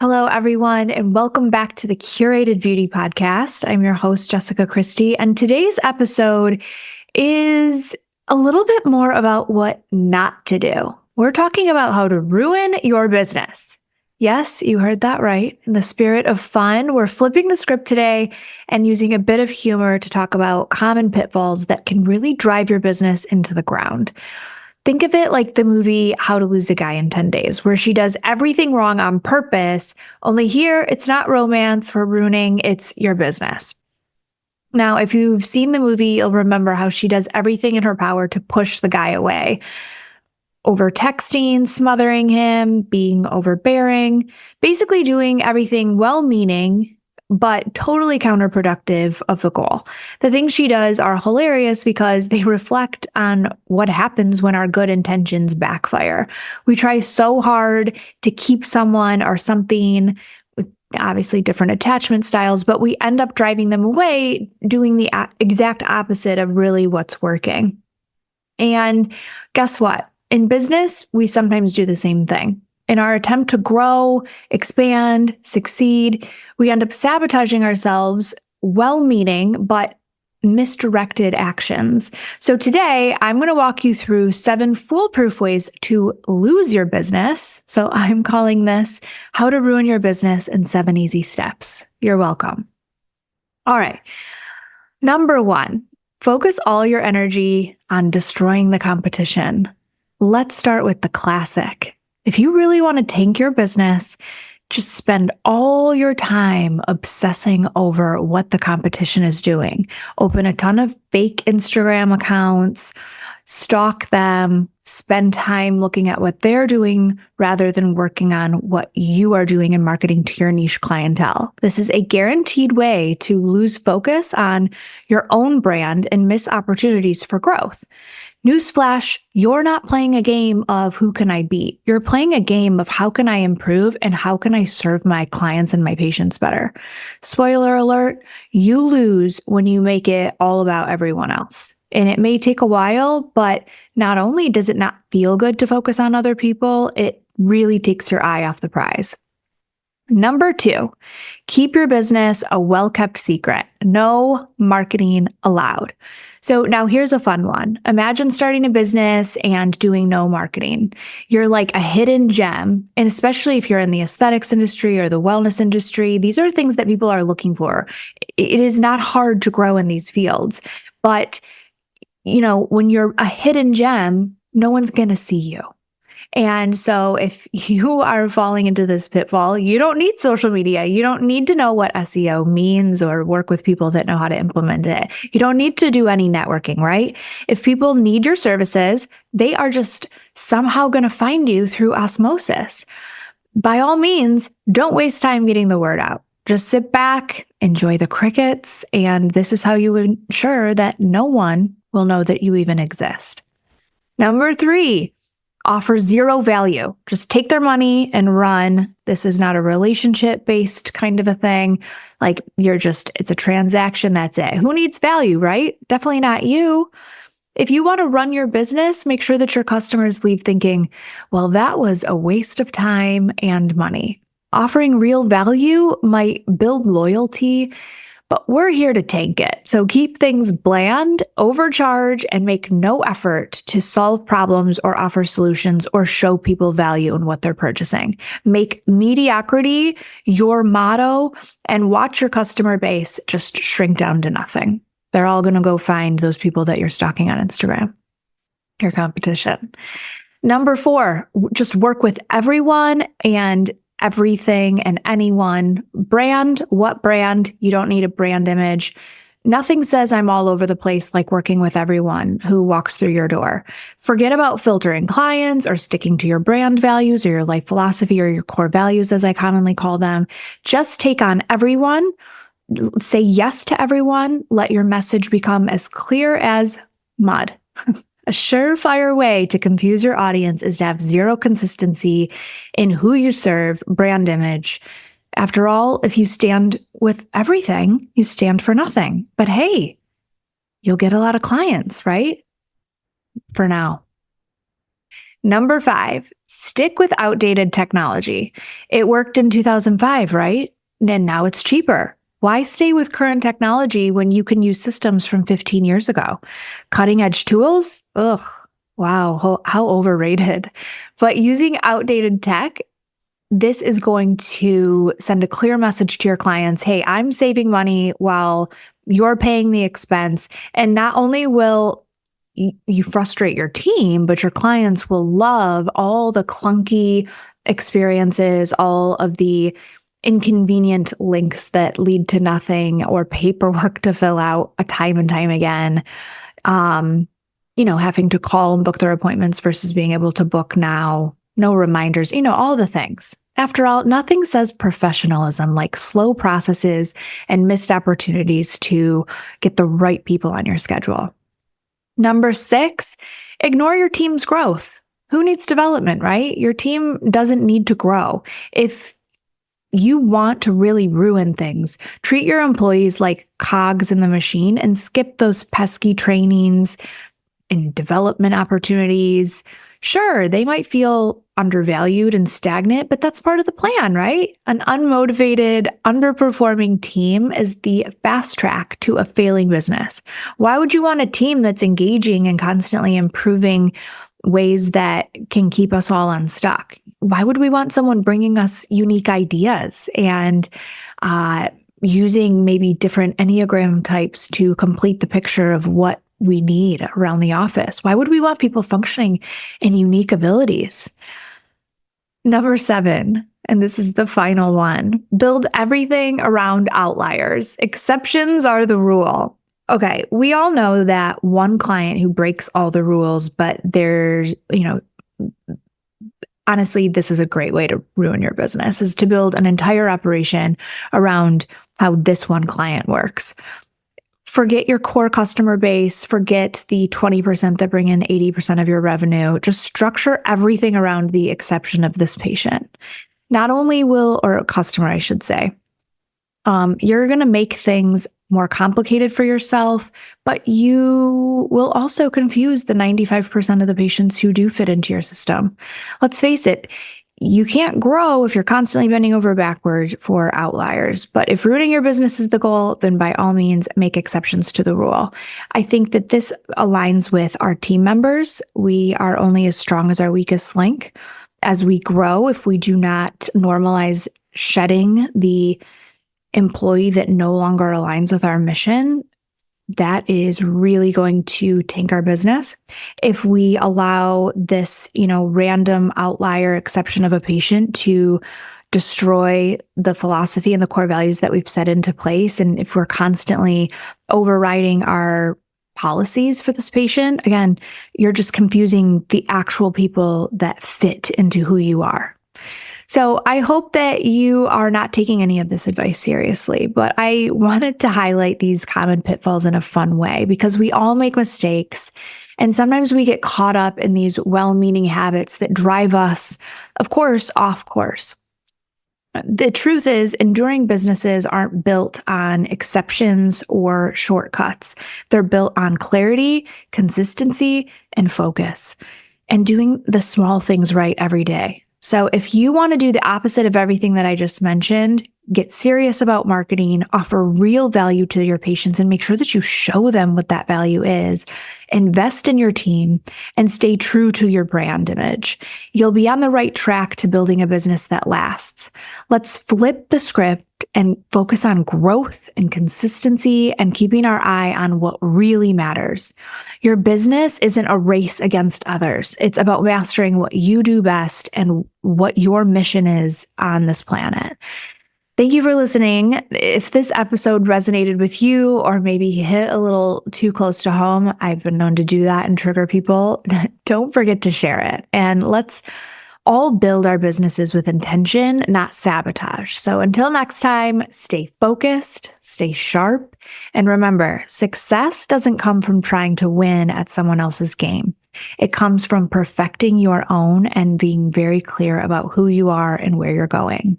Hello, everyone, and welcome back to the Curated Beauty Podcast. I'm your host, Jessica Christie, and today's episode is a little bit more about what not to do. We're talking about how to ruin your business. Yes, you heard that right. In the spirit of fun, we're flipping the script today and using a bit of humor to talk about common pitfalls that can really drive your business into the ground. Think of it like the movie How to Lose a Guy in 10 Days, where she does everything wrong on purpose. Only here, it's not romance we're ruining, it's your business. Now, if you've seen the movie, you'll remember how she does everything in her power to push the guy away. Over texting, smothering him, being overbearing, basically doing everything well-meaning, but totally counterproductive of the goal. The things she does are hilarious because they reflect on what happens when our good intentions backfire. We try so hard to keep someone or something with obviously different attachment styles, but we end up driving them away, doing the exact opposite of really what's working. And guess what? In business, we sometimes do the same thing. In our attempt to grow, expand, succeed, we end up sabotaging ourselves, well-meaning, but misdirected actions. So today, I'm going to walk you through 7 foolproof ways to lose your business. So I'm calling this How to Ruin Your Business in 7 Easy Steps. You're welcome. All right. Number 1, focus all your energy on destroying the competition. Let's start with the classic. If you really want to tank your business, just spend all your time obsessing over what the competition is doing. Open a ton of fake Instagram accounts, stalk them, spend time looking at what they're doing rather than working on what you are doing and marketing to your niche clientele. This is a guaranteed way to lose focus on your own brand and miss opportunities for growth. Newsflash, you're not playing a game of who can I beat. You're playing a game of how can I improve and how can I serve my clients and my patients better. Spoiler alert, you lose when you make it all about everyone else. And it may take a while, but not only does it not feel good to focus on other people, it really takes your eye off the prize. Number 2, keep your business a well-kept secret. No marketing allowed. So now here's a fun one. Imagine starting a business and doing no marketing. You're like a hidden gem, and especially if you're in the aesthetics industry or the wellness industry, these are things that people are looking for. It is not hard to grow in these fields, but when you're a hidden gem, no one's going to see you. And so if you are falling into this pitfall, you don't need social media. You don't need to know what SEO means or work with people that know how to implement it. You don't need to do any networking, right? If people need your services, they are just somehow going to find you through osmosis. By all means, don't waste time getting the word out. Just sit back, enjoy the crickets, and this is how you ensure that no one will know that you even exist. Number 3, offer zero value. Just take their money and run. This is not a relationship-based kind of a thing. Like it's a transaction, that's it. Who needs value, right? Definitely not you. If you want to run your business, make sure that your customers leave thinking, well, that was a waste of time and money. Offering real value might build loyalty, but we're here to tank it. So keep things bland, overcharge, and make no effort to solve problems or offer solutions or show people value in what they're purchasing. Make mediocrity your motto and watch your customer base just shrink down to nothing. They're all going to go find those people that you're stalking on Instagram, your competition. Number 4, just work with everyone and everything and anyone. Brand, what brand? You don't need a brand image. Nothing says I'm all over the place like working with everyone who walks through your door. Forget about filtering clients or sticking to your brand values or your life philosophy or your core values, as I commonly call them. Just take on everyone. Say yes to everyone. Let your message become as clear as mud. A surefire way to confuse your audience is to have zero consistency in who you serve, brand image. After all, if you stand with everything, you stand for nothing. But hey, you'll get a lot of clients, right? For now. Number 5, stick with outdated technology. It worked in 2005, right? And now it's cheaper. Why stay with current technology when you can use systems from 15 years ago? Cutting edge tools? Ugh, wow, how overrated. But using outdated tech, this is going to send a clear message to your clients. Hey, I'm saving money while you're paying the expense. And not only will you frustrate your team, but your clients will love all the clunky experiences, all of the inconvenient links that lead to nothing or paperwork to fill out a time and time again. Having to call and book their appointments versus being able to book now, no reminders, all the things. After all, nothing says professionalism like slow processes and missed opportunities to get the right people on your schedule. Number 6, ignore your team's growth. Who needs development, right? Your team doesn't need to grow. If you want to really ruin things, treat your employees like cogs in the machine and skip those pesky trainings and development opportunities. Sure, they might feel undervalued and stagnant, but that's part of the plan, right? An unmotivated, underperforming team is the fast track to a failing business. Why would you want a team that's engaging and constantly improving ways that can keep us all unstuck? Why would we want someone bringing us unique ideas and using maybe different Enneagram types to complete the picture of what we need around the office? Why would we want people functioning in unique abilities? Number 7, and this is the final one, build everything around outliers. Exceptions are the rule. Okay, we all know that one client who breaks all the rules, but there's, honestly, this is a great way to ruin your business, is to build an entire operation around how this one client works. Forget your core customer base, forget the 20% that bring in 80% of your revenue. Just structure everything around the exception of this patient. Not only or customer, I should say, you're going to make things more complicated for yourself, but you will also confuse the 95% of the patients who do fit into your system. Let's face it, you can't grow if you're constantly bending over backward for outliers. But if ruining your business is the goal, then by all means, make exceptions to the rule. I think that this aligns with our team members. We are only as strong as our weakest link. As we grow, if we do not normalize shedding the employee that no longer aligns with our mission, that is really going to tank our business. If we allow this, random outlier exception of a patient to destroy the philosophy and the core values that we've set into place, and if we're constantly overriding our policies for this patient, again, you're just confusing the actual people that fit into who you are. So I hope that you are not taking any of this advice seriously, but I wanted to highlight these common pitfalls in a fun way because we all make mistakes. And sometimes we get caught up in these well-meaning habits that drive us, of course, off course. The truth is, enduring businesses aren't built on exceptions or shortcuts. They're built on clarity, consistency, and focus, and doing the small things right every day. So if you want to do the opposite of everything that I just mentioned, get serious about marketing, offer real value to your patients, and make sure that you show them what that value is. Invest in your team and stay true to your brand image. You'll be on the right track to building a business that lasts. Let's flip the script and focus on growth and consistency and keeping our eye on what really matters. Your business isn't a race against others. It's about mastering what you do best and what your mission is on this planet. Thank you for listening. If this episode resonated with you or maybe hit a little too close to home, I've been known to do that and trigger people. Don't forget to share it. And let's all build our businesses with intention, not sabotage. So until next time, stay focused, stay sharp, and remember, success doesn't come from trying to win at someone else's game. It comes from perfecting your own and being very clear about who you are and where you're going.